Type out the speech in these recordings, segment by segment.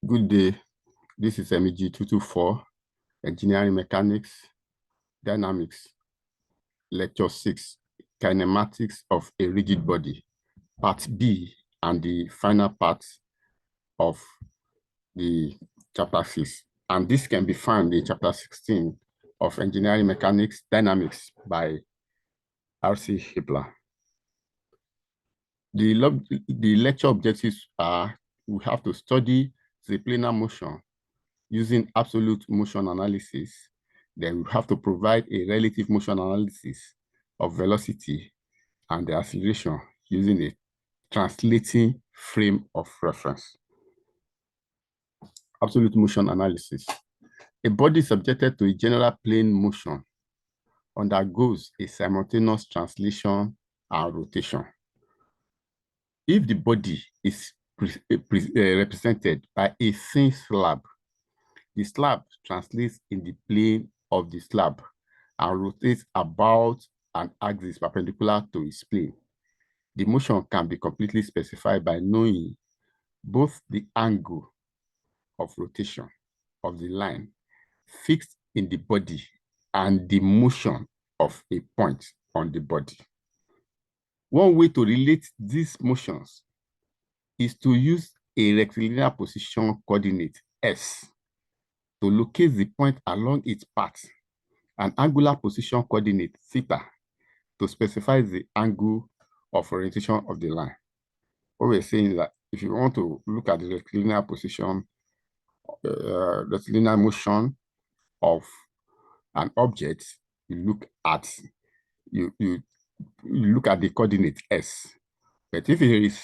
Good day. This is MEG 224, Engineering Mechanics, Dynamics, Lecture 6, Kinematics of a Rigid Body, Part B, and the final part of the Chapter 6. And this can be found in Chapter 16 of Engineering Mechanics, Dynamics by R.C. Hippler. The lecture objectives are: we have to study the planar motion using absolute motion analysis. Then we have to provide a relative motion analysis of velocity and the acceleration using a translating frame of reference. Absolute motion analysis. A body subjected to a general plane motion undergoes a simultaneous translation and rotation. If the body is represented by a thin slab, the slab translates in the plane of the slab and rotates about an axis perpendicular to its plane. The motion can be completely specified by knowing both the angle of rotation of the line fixed in the body and the motion of a point on the body. One way to relate these motions is to use a rectilinear position coordinate S to locate the point along its path, an angular position coordinate theta to specify the angle of orientation of the line. What we're saying is that if you want to look at the rectilinear position, rectilinear motion of an object, you look at the coordinate S. But if it is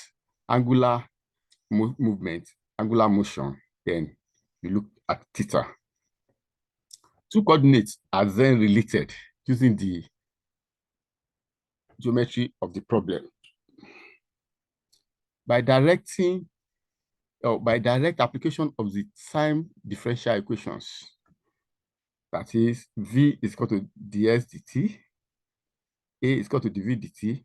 angular movement, angular motion, then you look at theta. Two coordinates are then related using the geometry of the problem. By direct application of the time differential equations, that is V is equal to ds dt, A is equal to dv dt,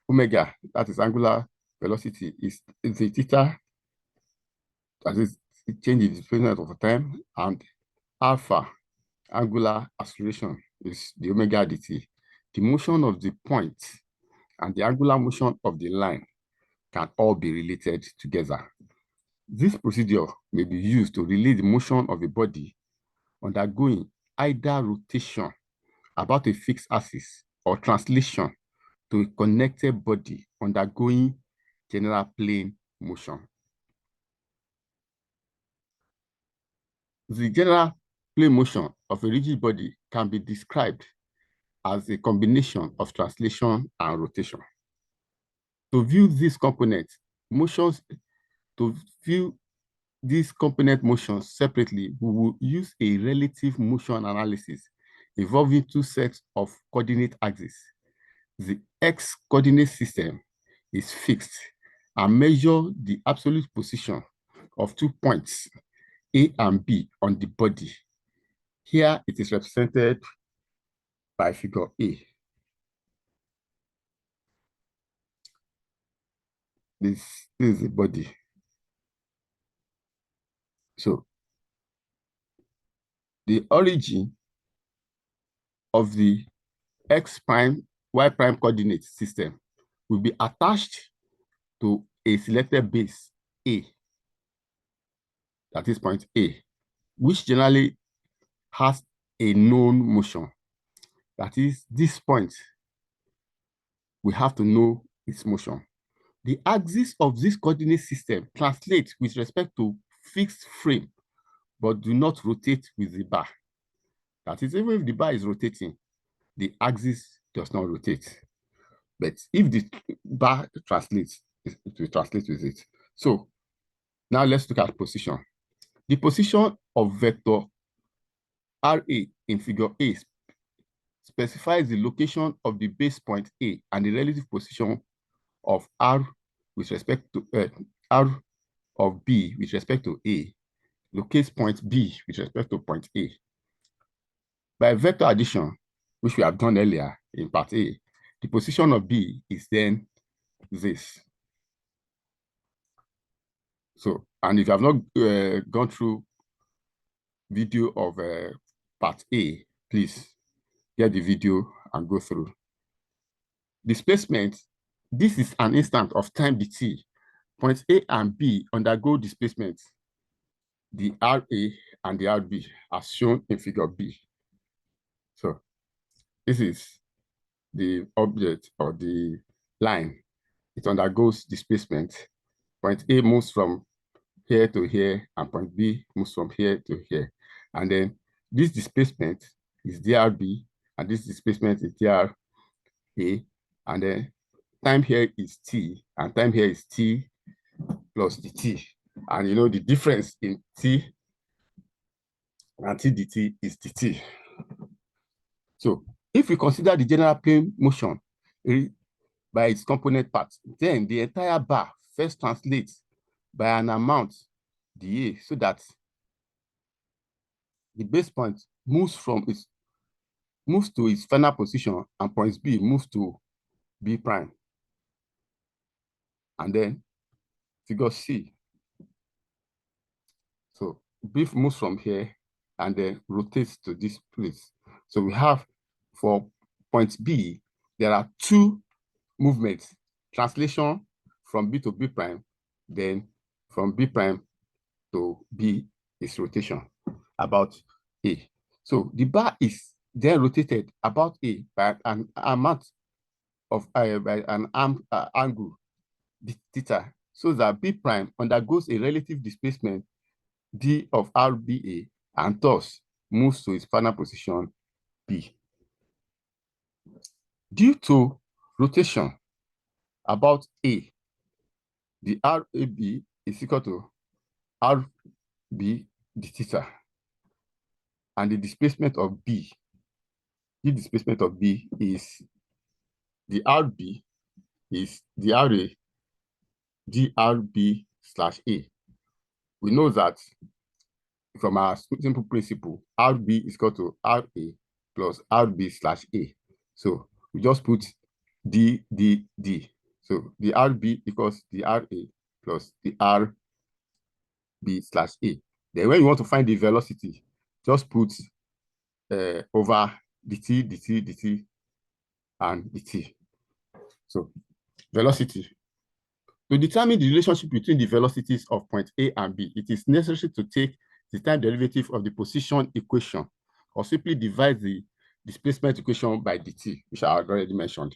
omega, that is angular velocity, is the theta, that is it changes the displacement over time, and alpha, angular acceleration, is the omega dt. The motion of the point and the angular motion of the line can all be related together. This procedure may be used to relate the motion of a body undergoing either rotation about a fixed axis or translation to a connected body undergoing general plane motion. The general plane motion of a rigid body can be described as a combination of translation and rotation. To view these component motions separately, we will use a relative motion analysis involving two sets of coordinate axes. The x coordinate system is fixed and measure the absolute position of 2 points, A and B, on the body. Here it is represented by figure A. This is the body. So the origin of the x prime, y prime coordinate system will be attached to a selected base A, that is point A, which generally has a known motion. That is, this point, we have to know its motion. The axis of this coordinate system translates with respect to fixed frame, but do not rotate with the bar. That is, even if the bar is rotating, the axis does not rotate. But if the bar translates, it will translate with it. So now let's look at position. The position of vector RA in figure A specifies the location of the base point A and the relative position of R with respect to R of B with respect to A, locates point B with respect to point A. By vector addition, which we have done earlier in part A, the position of B is then this. So, and if you have not gone through video of part A, please get the video and go through. Displacement, this is an instant of time dt. Points A and B undergo displacement, the RA and the RB, as shown in figure B. So this is the object or the line. It undergoes displacement. Point A moves from here to here, and point B moves from here to here. And then this displacement is drB, and this displacement is dra, and then time here is t, and time here is t plus dt. And you know the difference in t and t dt is dt. So if we consider the general plane motion by its component parts, then the entire bar first translates by an amount dA, so that the base point moves to its final position, and point B moves to B prime. And then figure C. So B moves from here and then rotates to this place. So we have, for point B, there are two movements: translation from B to B prime, then from B prime to B is rotation about A. So the bar is then rotated about A by an amount of by an angle theta, so that B prime undergoes a relative displacement d of RBA, and thus moves to its final position B. Due to rotation about A, the RAB is equal to RB d theta, and the displacement of B, the displacement of B is the RB is the RA drB slash A. We know that from our simple principle, RB is equal to RA plus RB slash A. So we just put D, D, D. So the RB equals the RA plus the RB slash A. Then when you want to find the velocity, just put over dt, dt, dt, and dt. So velocity. To determine the relationship between the velocities of point A and B, it is necessary to take the time derivative of the position equation, or simply divide the displacement equation by dt, which I already mentioned.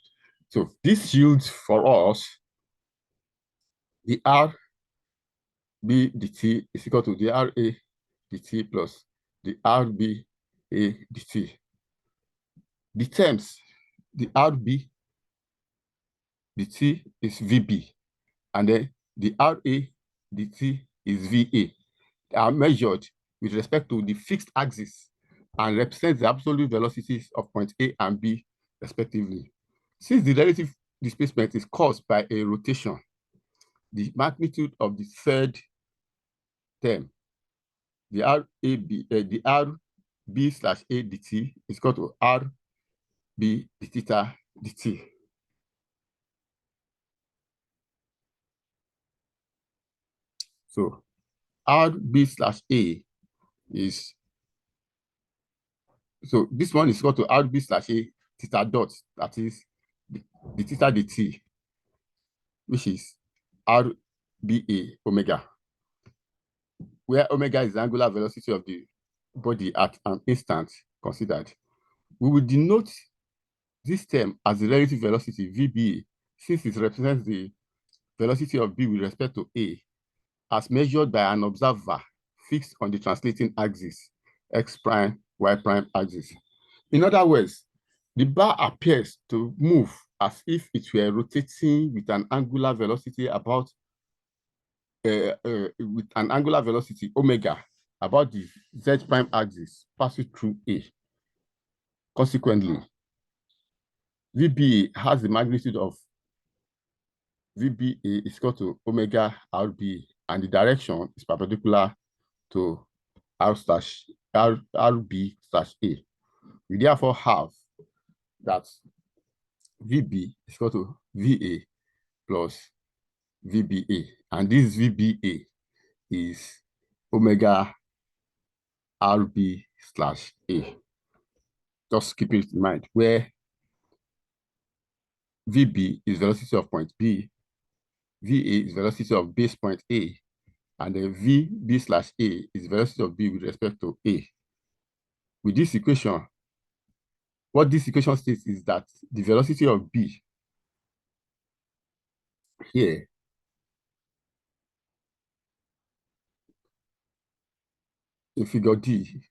So this yields for us the RB dt is equal to the RA dt plus the RB A dt. The terms, the RB dt is VB, and then the RA dt is VA, are measured with respect to the fixed axis and represent the absolute velocities of point A and B, respectively. Since the relative displacement is caused by a rotation, the magnitude of the third term, the RB slash A dt, is equal to RB d theta dt. So RB slash A is, so this one is equal to RB slash A theta dot, that is the theta dt, which is RBA omega, where omega is the angular velocity of the body at an instant considered. We will denote this term as the relative velocity VBA, since it represents the velocity of B with respect to A as measured by an observer fixed on the translating axis, X prime, Y prime axis. In other words, the bar appears to move as if it were rotating with an angular velocity about omega about the Z prime axis passing through A. Consequently, VBA has the magnitude of VBA is equal to omega RB, and the direction is perpendicular to RB slash A. We therefore have that VB is equal to VA plus VBA, and this VBA is omega RB/A. Just keep it in mind, where VB is velocity of point B, VA is velocity of base point A, and then VB/A is velocity of B with respect to A. With this equation, what this equation states is that the velocity of B here in figure D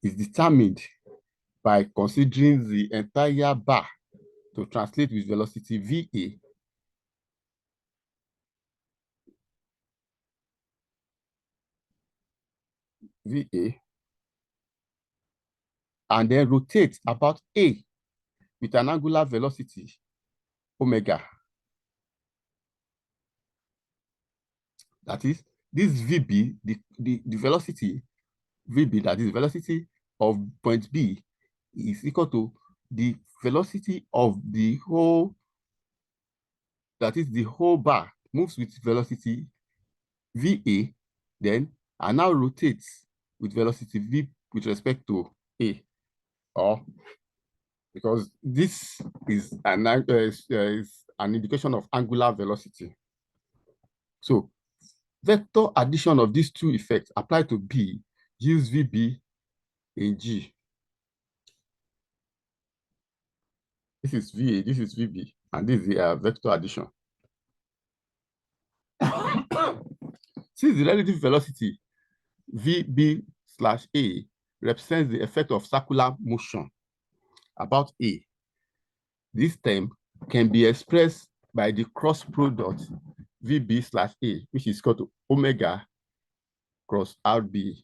is determined by considering the entire bar to translate with velocity VA, and then rotate about A with an angular velocity omega. That is, this VB, the velocity VB, that is velocity of point B, is equal to the velocity of the whole, that is the whole bar moves with velocity VA, then and now rotates with velocity V with respect to A, or because this is an indication of angular velocity. So vector addition of these two effects applied to B gives VB in G. This is VA, this is VB, and this is the vector addition. Since the relative velocity VB/A represents the effect of circular motion about A, this term can be expressed by the cross product VB/A, which is equal to omega cross RB.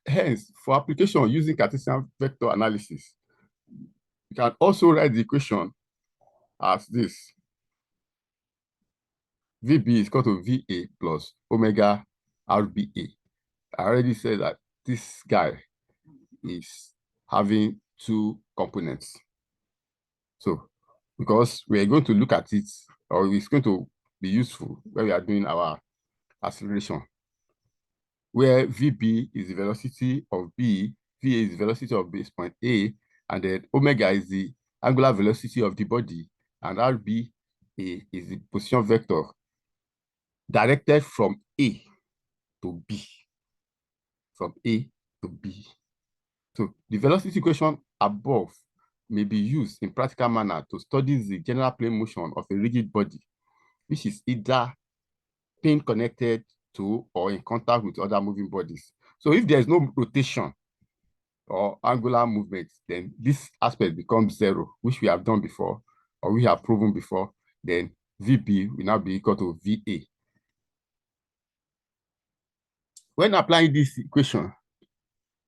Hence, for application using Cartesian vector analysis, you can also write the equation as this. VB is equal to VA plus omega RBA. I already said that this guy is having two components. So, because we're going to look at it, or it's going to be useful when we are doing our acceleration, where VB is the velocity of B, VA is the velocity of base point A, and then omega is the angular velocity of the body, and RBA is the position vector directed from A to B. From A to B. So the velocity equation above may be used in practical manner to study the general plane motion of a rigid body, which is either pin connected to or in contact with other moving bodies. So if there is no rotation or angular movement, then this aspect becomes zero, which we have done before, or we have proven before. Then VB will now be equal to VA. When applying this equation,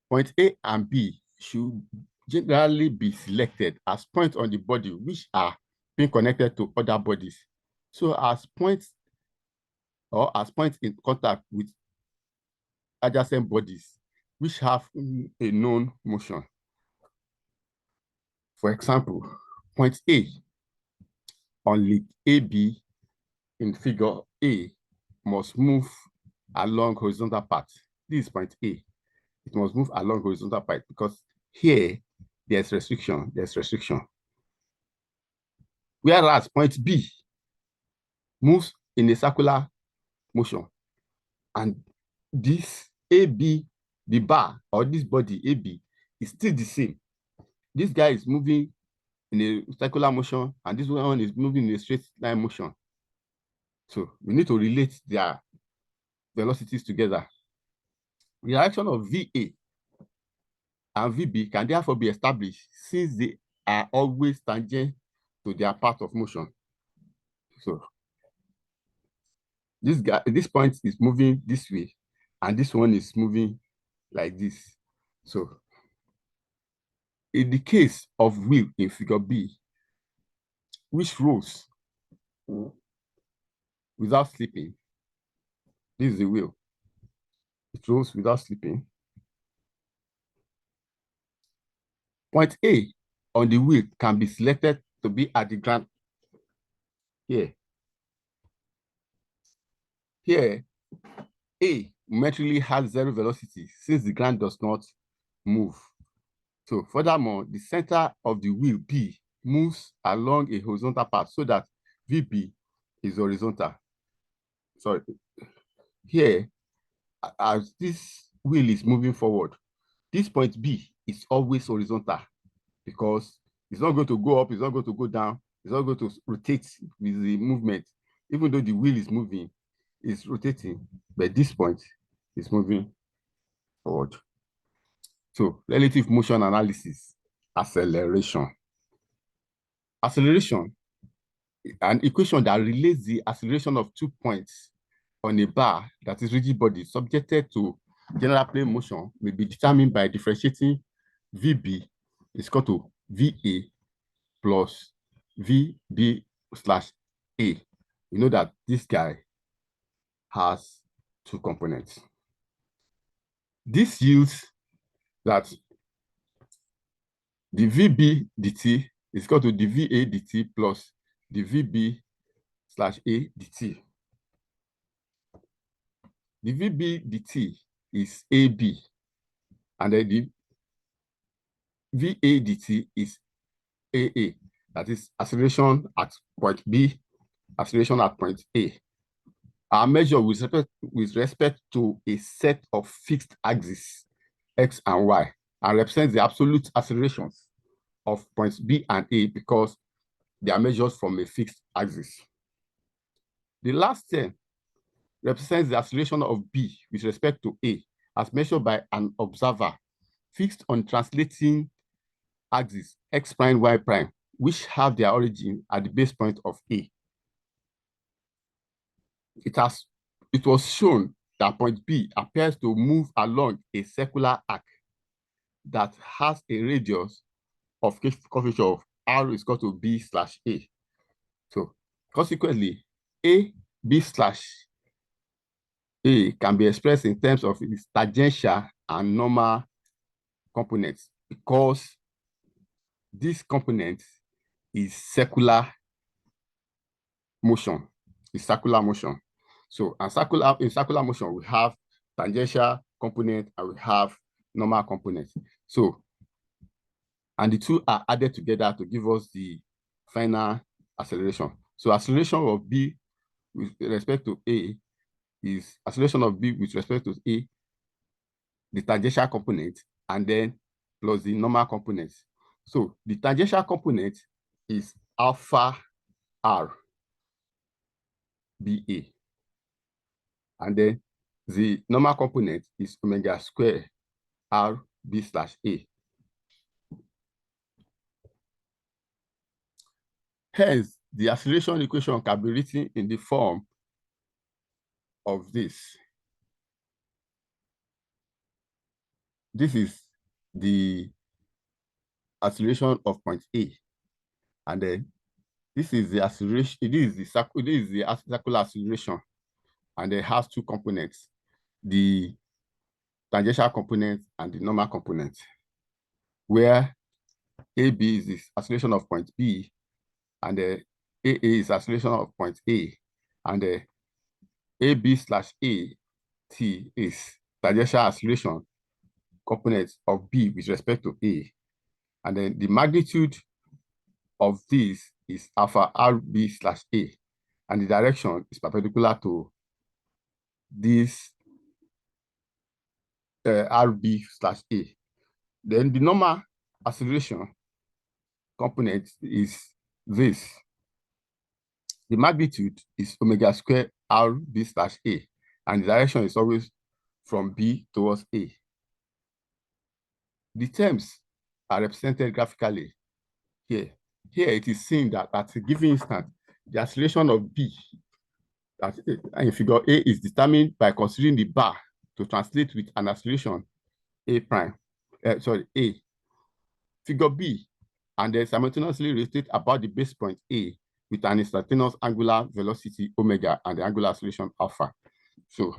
point A and B should generally be selected as points on the body which are being connected to other bodies. So as points in contact with adjacent bodies which have a known motion. For example, point A on link AB in figure A must move along horizontal path. This is point A. It must move along horizontal path because here there's restriction. Whereas point B moves in a circular motion, and this AB, the bar or this body AB, is still the same. This guy is moving in a circular motion, and this one is moving in a straight line motion. So we need to relate their velocities together. The direction of VA and VB can therefore be established since they are always tangent to their path of motion. So this point is moving this way, and this one is moving like this. So in the case of wheel in figure B, which rolls without slipping, this is the wheel. It rolls without slipping. Point A on the wheel can be selected to be at the ground here. Here, A momentarily has zero velocity since the ground does not move. So furthermore, the center of the wheel B moves along a horizontal path so that VB is horizontal. Sorry, here, as this wheel is moving forward, this point B is always horizontal because it's not going to go up, it's not going to go down, it's not going to rotate with the movement. Even though the wheel is moving, it's rotating, but this point is moving forward. So relative motion analysis, acceleration. Acceleration, an equation that relates the acceleration of 2 points on a bar that is rigid body subjected to general plane motion may be determined by differentiating VB is equal to VA plus VB slash A. You know that this guy has 2 components. This yields that the VB dt is equal to the VA dt plus the VB slash A dt. The VB dt is AB, and then the VA dt is AA. That is acceleration at point B, acceleration at point A. Are measured with respect to a set of fixed axes, X and Y, and represents the absolute accelerations of points B and A because they are measured from a fixed axis. The last term represents the acceleration of B with respect to A as measured by an observer fixed on translating axes X prime, Y prime, which have their origin at the base point of A. It was shown that point B appears to move along a circular arc that has a radius of curvature of R is equal to B slash A. So consequently, A, B slash A can be expressed in terms of its tangential and normal components because this component is circular motion. It's circular motion. So in circular motion, we have tangential component and we have normal component. So, and the two are added together to give us the final acceleration. So acceleration of B with respect to A is acceleration of B with respect to A, the tangential component, and then plus the normal component. So the tangential component is alpha R BA. And then the normal component is omega square R B slash A. Hence, the acceleration equation can be written in the form of this. This is the acceleration of point A. And then this is the acceleration, this is the circular acceleration. And it has 2 components, the tangential component and the normal component, where AB is the acceleration of point B, and the AA is acceleration of point A, and the AB slash A T is tangential acceleration component of B with respect to A. And then the magnitude of this is alpha RB slash A, and the direction is perpendicular to this RB slash A. Then the normal acceleration component is this. The magnitude is omega square RB slash A, and the direction is always from B towards A. The terms are represented graphically here. Here it is seen that at a given instant, the acceleration of B that in figure A is determined by considering the bar to translate with an acceleration A prime, A. Figure B, and then simultaneously rotate about the base point A with an instantaneous angular velocity omega and the angular acceleration alpha. So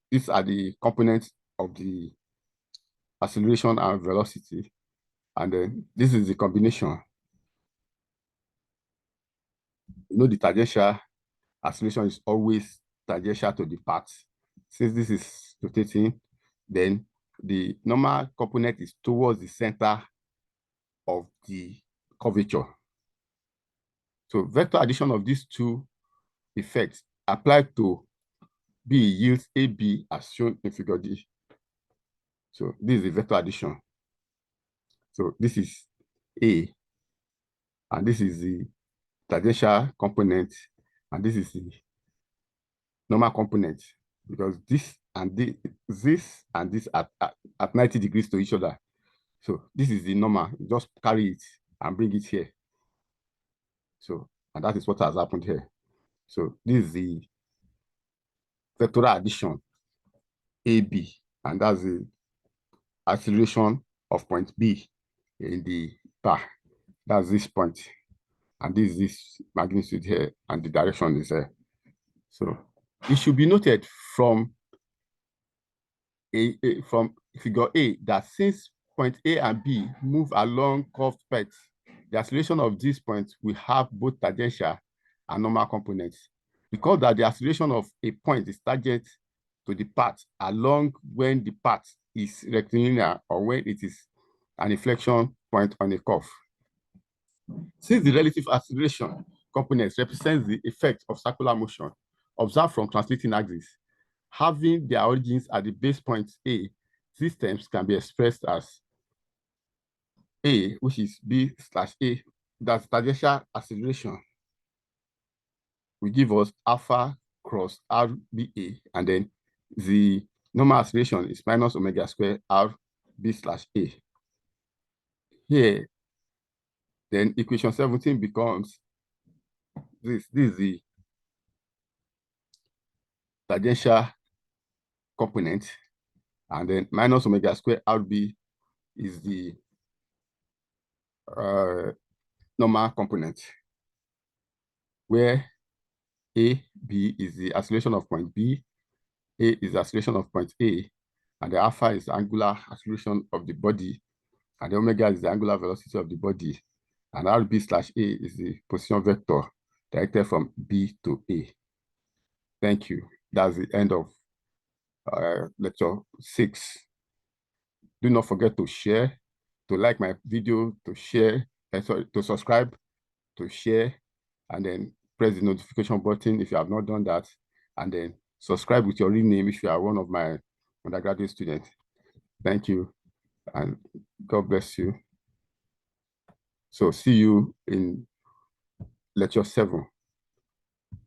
these are the components of the acceleration and velocity. And then this is the combination. You know, the tangential acceleration is always tangential to the path. Since this is rotating, then the normal component is towards the center of the curvature. So vector addition of these two effects applied to B yields AB as shown in figure D. So this is the vector addition. So this is A, and this is the tangential component, and this is the normal component, because this and this at 90 degrees to each other. So this is the normal. Just carry it and bring it here. So, and that is what has happened here. So this is the vectorial addition AB, and that's the acceleration of point B in the bar. That's this point, and this magnitude here, and the direction is here. So it should be noted from from figure A that since point A and B move along curved paths, the acceleration of these points will have both tangential and normal components. Because that the acceleration of a point is tangent to the path along when the path is rectilinear or when it is an inflection point on a curve. Since the relative acceleration components represents the effect of circular motion observed from translating axis, having their origins at the base point A, these terms can be expressed as A, which is B slash A, that's tangential acceleration, will give us alpha cross RBA, and then the normal acceleration is minus omega square RB slash A. Here, then equation 17 becomes this is the tangential component, and then minus omega square RB is the normal component, where A, B is the acceleration of point B, A is the acceleration of point A, and the alpha is the angular acceleration of the body, and the omega is the angular velocity of the body, and RB slash A is the position vector directed from B to A. Thank you. That's the end of lecture 6. Do not forget to share, to like my video, to share, to subscribe, to share, and then press the notification button if you have not done that, and then subscribe with your real name if you are one of my undergraduate students. Thank you, and God bless you. So see you in lecture 7.